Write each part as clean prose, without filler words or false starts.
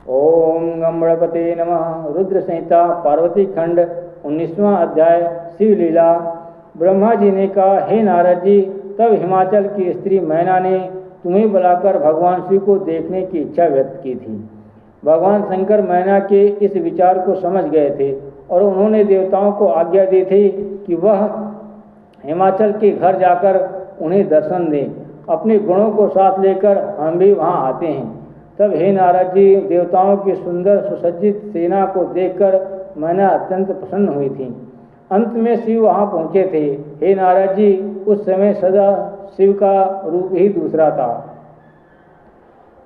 ओम गम गणपते नमः। रुद्र संहिता पार्वती खंड 19वां अध्याय शिव लीला। ब्रह्मा जी ने कहा, हे नारद जी, तब हिमाचल की स्त्री मैना ने तुम्हें बुलाकर भगवान शिव को देखने की इच्छा व्यक्त की थी। भगवान शंकर मैना के इस विचार को समझ गए थे और उन्होंने देवताओं को आज्ञा दी थी कि वह हिमाचल के घर जाकर उन्हें दर्शन दें। अपने गुणों को साथ लेकर हम भी वहां आते हैं। तब हे नारद जी, देवताओं की सुंदर सुसज्जित सेना को देखकर मैना अत्यंत प्रसन्न हुई थी। अंत में शिव वहां पहुंचे थे। हे नारद जी, उस समय सदा शिव का रूप ही दूसरा था।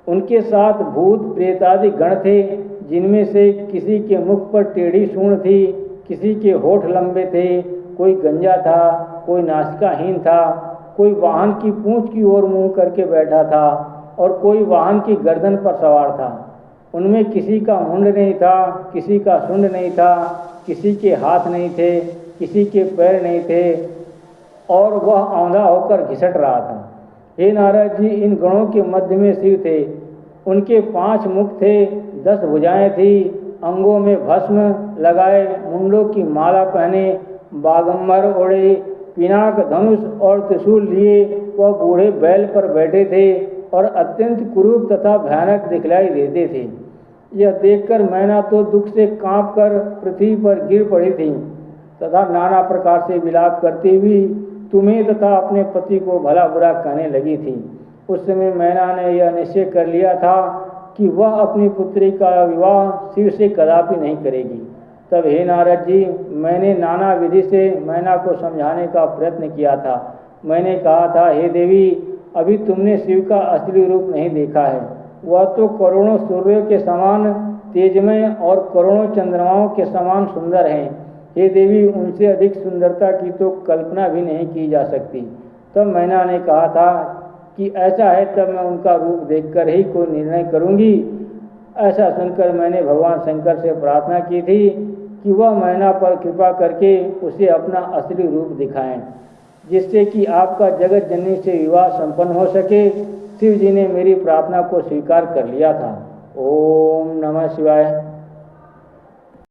उनके साथ भूत प्रेत आदि गण थे, जिनमें से किसी के मुख पर टेढ़ी सूंड थी, किसी के होठ लंबे थे, कोई गंजा था, कोई नासिकाहीन था, कोई वाहन की पूंछ की ओर मुंह करके बैठा था और कोई वाहन की गर्दन पर सवार था। उनमें किसी का मुंड नहीं था, किसी का सुंड नहीं था, किसी के हाथ नहीं थे, किसी के पैर नहीं थे और वह औंधा होकर घिसट रहा था। हे नारद जी, इन गणों के मध्य में शिव थे। उनके 5 मुख थे, 10 भुजाएं थी, अंगों में भस्म लगाए, मुंडों की माला पहने, बागंबर ओढ़े, पिनाक धनुष और त्रिशूल लिए वह बूढ़े बैल पर बैठे थे और अत्यंत कुरूप तथा भयानक दिखलाई देते थे। यह देखकर मैना तो दुख से कांपकर पृथ्वी पर गिर पड़ी थी तथा नाना प्रकार से विलाप करती हुई तुम्हें तथा अपने पति को भला बुरा कहने लगी थी। उस समय मैना ने यह निश्चय कर लिया था कि वह अपनी पुत्री का विवाह शिव से कदापि नहीं करेगी। तब हे नारद जी, मैंने नाना विधि से मैना को समझाने का प्रयत्न किया था। मैंने कहा था, हे देवी, अभी तुमने शिव का असली रूप नहीं देखा है। वह तो करोड़ों सूर्यों के समान तेजमय और करोड़ों चंद्रमाओं के समान सुंदर हैं। हे देवी, उनसे अधिक सुंदरता की तो कल्पना भी नहीं की जा सकती। तब मैना ने कहा था कि ऐसा है, तब मैं उनका रूप देखकर ही कोई निर्णय करूंगी। ऐसा सुनकर मैंने भगवान शंकर से प्रार्थना की थी कि वह मैना पर कृपा करके उसे अपना असली रूप दिखाएं, जिससे कि आपका जगत जननी से विवाह संपन्न हो सके। शिव जी ने मेरी प्रार्थना को स्वीकार कर लिया था। ओम नमः शिवाय।